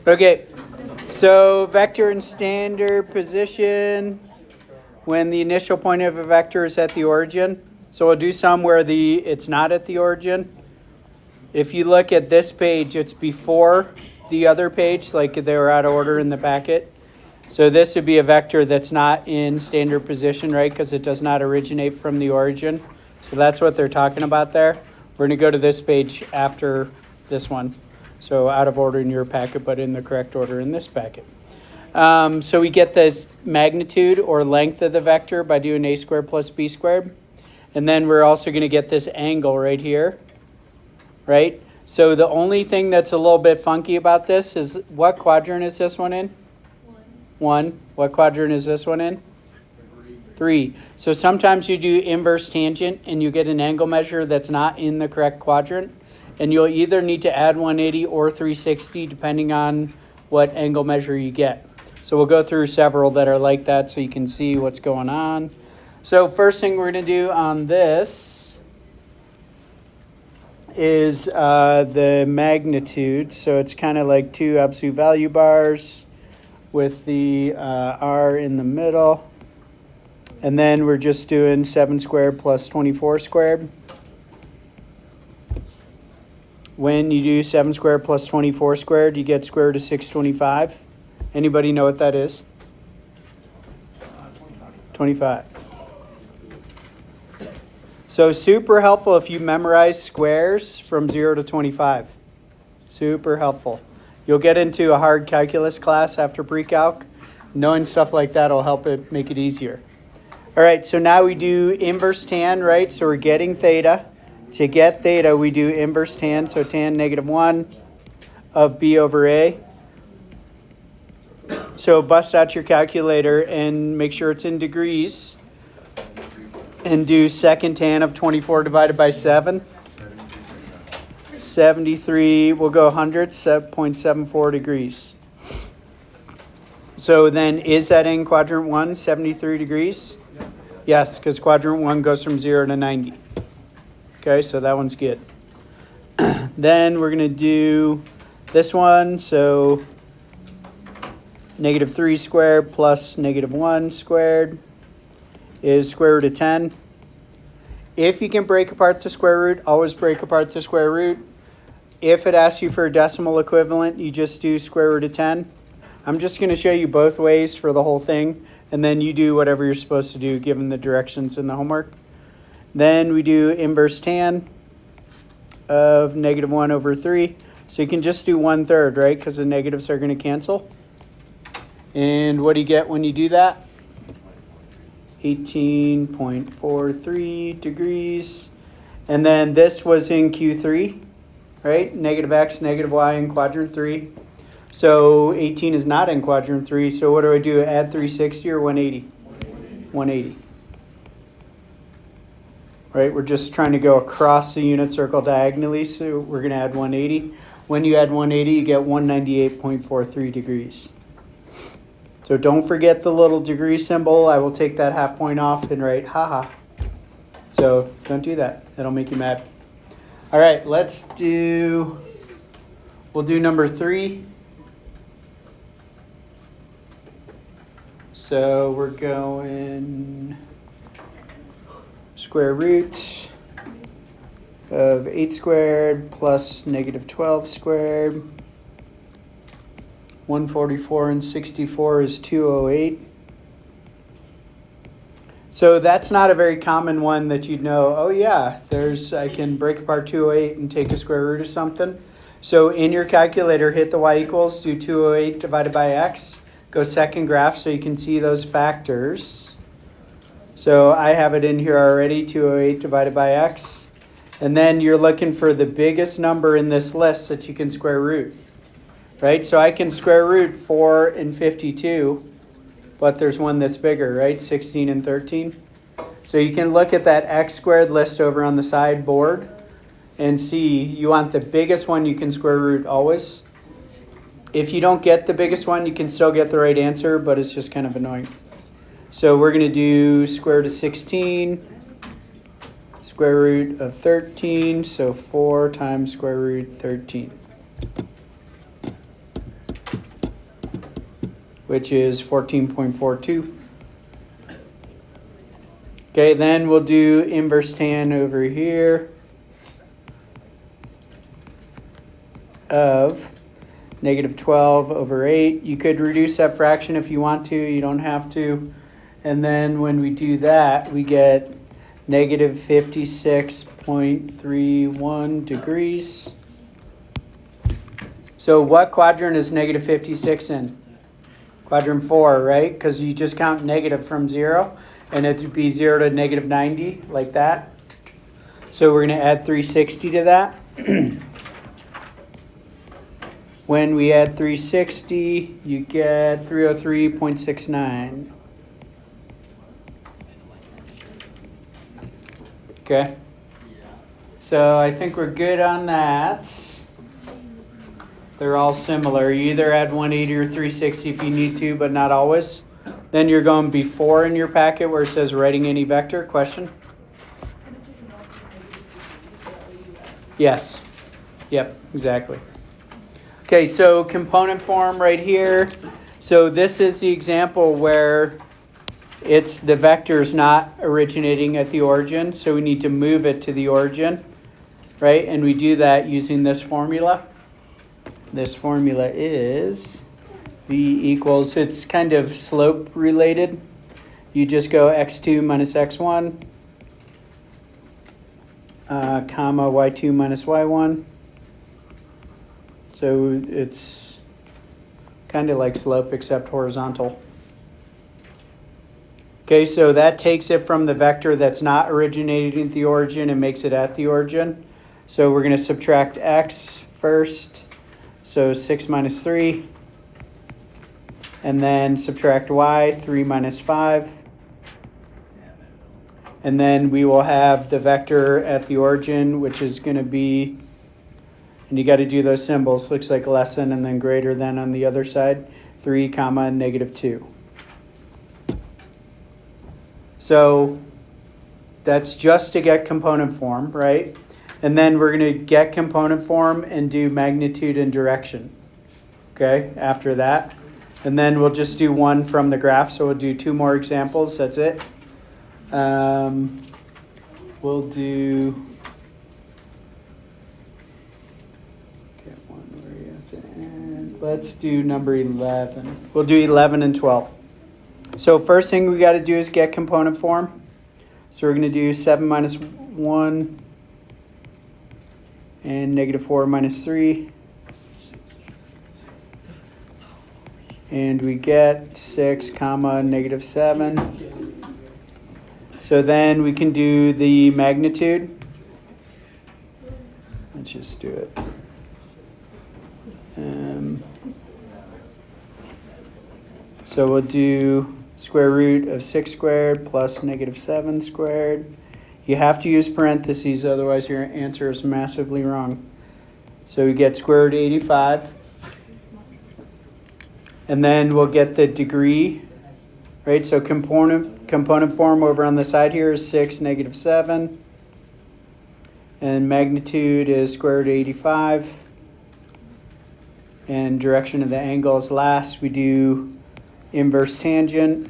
Okay, so vector in standard position when the initial point of a vector is at the origin. So we'll do some where it's not at the origin. If you look at this page, it's before the other page, like they were out of order in the packet. So this would be a vector that's not in standard position, right? Because it does not originate from the origin. So that's what they're talking about there. We're going to go to this page after this one. So out of order in your packet, but in the correct order in this packet. So we get this magnitude or length of the vector by doing a squared plus b squared. And then we're also going to get this angle right here, right? So the only thing that's a little bit funky about this is what quadrant is this one in? One. What quadrant is this one in? 3. So sometimes you do inverse tangent and you get an angle measure that's not in the correct quadrant. And you'll either need to add 180 or 360 depending on what angle measure you get. So we'll go through several that are like that so you can see what's going on. So first thing we're going to do on this is the magnitude. So it's kind of like two absolute value bars with the R in the middle. And then we're just doing 7 squared plus 24 squared. When you do 7 squared plus 24 squared, you get square root of 625. Anybody know what that is? 25. So super helpful if you memorize squares from 0 to 25. Super helpful. You'll get into a hard calculus class after pre-calc. Knowing stuff like that will help it make it easier. All right, so now we do inverse tan, right? So we're getting theta. To get theta, we do inverse tan, so tan -1 of b over a. So bust out your calculator and make sure it's in degrees. And do second tan of 24 divided by 7. 73, we'll go 100, 0.74 degrees. So then is that in quadrant 1, 73 degrees? Yes, because quadrant 1 goes from 0 to 90. Okay, so that one's good. Then we're going to do this one. So -3 squared plus -1 squared is square root of 10. If you can break apart the square root, always break apart the square root. If it asks you for a decimal equivalent, you just do square root of 10. I'm just going to show you both ways for the whole thing, and then you do whatever you're supposed to do given the directions in the homework. Then we do inverse tan of -1 over 3. So you can just do 1/3, right? Because the negatives are going to cancel. And what do you get when you do that? 18.43 degrees. And then this was in Q3, right? -x, -y in quadrant 3. So 18 is not in quadrant 3. So what do I do? Add 360 or 180? 180. Right, we're just trying to go across the unit circle diagonally, so we're going to add 180. When you add 180, you get 198.43 degrees. So don't forget the little degree symbol. I will take that half point off and write haha. So don't do that. That'll make you mad. All right, we'll do number 3. So we're going square root of 8 squared plus -12 squared. 144 and 64 is 208. So that's not a very common one that you'd know, oh yeah, I can break apart 208 and take a square root of something. So in your calculator, hit the y equals, do 208 divided by x. Go second graph so you can see those factors. So I have it in here already, 208 divided by x. And then you're looking for the biggest number in this list that you can square root. Right? So I can square root 4 and 52, but there's one that's bigger, right? 16 and 13. So you can look at that x squared list over on the sideboard and see you want the biggest one you can square root always. If you don't get the biggest one, you can still get the right answer, but it's just kind of annoying. So we're going to do square root of 16 square root of 13, so 4 times square root 13, which is 14.42. Okay, then we'll do inverse tan over here of negative 12 over 8. You could reduce that fraction if you want to. You don't have to. And then when we do that, we get negative 56.31 degrees. So what quadrant is negative 56 in? Quadrant 4, right? Because you just count negative from 0, and it would be 0 to negative 90, like that. So we're going to add 360 to that. When we add 360, you get 303.69. Okay. So I think we're good on that. They're all similar. You either add 180 or 360 if you need to, but not always. Then you're going before in your packet where it says writing any vector. Question? Yes. Yep, exactly. Okay, so component form right here. So this is the example where it's the vector's not originating at the origin, so we need to move it to the origin, right? And we do that using this formula. This formula is V equals, it's kind of slope related. You just go x2 minus x1, comma y2 minus y1. So it's kind of like slope except horizontal. Okay, so that takes it from the vector that's not originating at the origin and makes it at the origin. So we're going to subtract x first. So 6 minus 3. And then subtract y, 3 minus 5. And then we will have the vector at the origin, which is going to be, and you got to do those symbols, looks like less than and then greater than on the other side, 3 comma negative 2. So that's just to get component form, right? And then we're going to get component form and do magnitude and direction, okay, after that. And then we'll just do one from the graph, so we'll do 2 more examples, that's it. We'll do, get one where you have to end. Let's do number 11. We'll do 11 and 12. So first thing we got to do is get component form. So we're going to do 7 minus 1 and negative 4 minus 3. And we get 6 comma negative 7. So then we can do the magnitude. Let's just do it. So we'll do square root of 6 squared plus negative 7 squared. You have to use parentheses, otherwise your answer is massively wrong. So we get square root of 85. And then we'll get the degree, right? So component form over on the side here is 6, negative 7. And magnitude is square root of 85. And direction of the angle is last. We do inverse tangent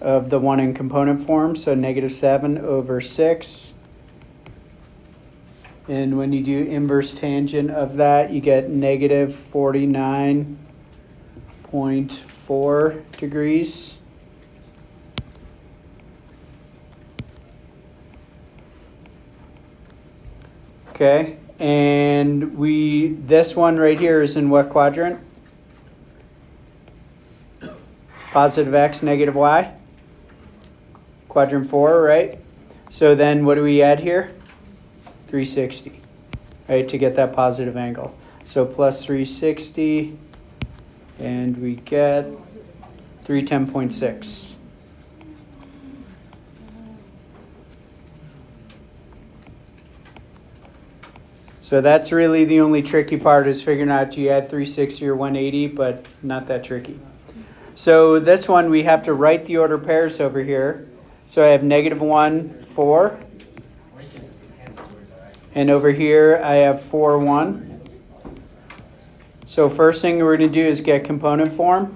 of the one in component form, so negative 7 over 6. And when you do inverse tangent of that, you get negative 49.4 degrees. Okay, and this one right here is in what quadrant? Positive x, negative y. Quadrant 4, right? So then what do we add here? 360, right, to get that positive angle. So plus 360, and we get 310.6. So that's really the only tricky part, is figuring out do you add 360 or 180, but not that tricky. So this one we have to write the order pairs over here. So I have -1, 4. And over here I have 4, 1. So first thing we're going to do is get component form.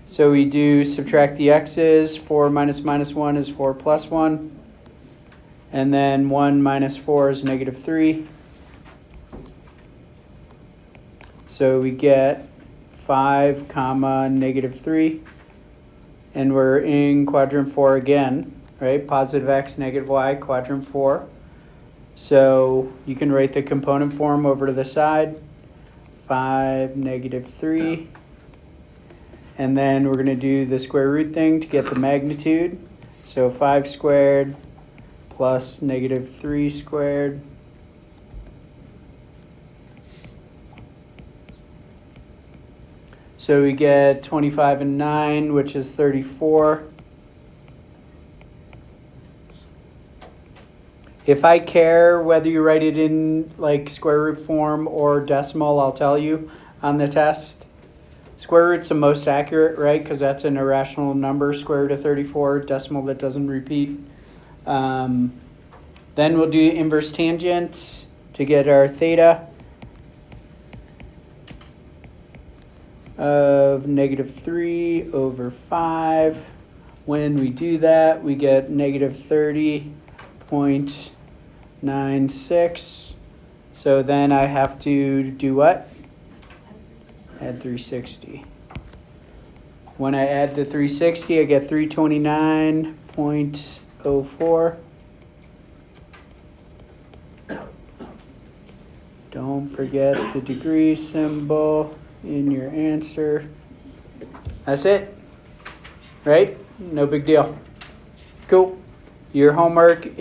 So we do subtract the x's. 4 minus -1 is 4 plus 1. And then 1 minus 4 is -3. So we get 5, comma, -3. And we're in quadrant 4 again, right? Positive x, negative y, quadrant 4. So you can write the component form over to the side. 5, -3. And then we're going to do the square root thing to get the magnitude. So 5 squared plus -3 squared. So we get 25 and 9, which is 34. If I care whether you write it in like square root form or decimal, I'll tell you on the test. Square root's the most accurate, right? Because that's an irrational number, square root of 34, decimal that doesn't repeat. Then we'll do inverse tangent to get our theta of -3 over 5. When we do that, we get -30.96. So then I have to do what? Add 360. When I add the 360, I get 329.04. Don't forget the degree symbol in your answer. That's it, right? No big deal. Cool. Your homework is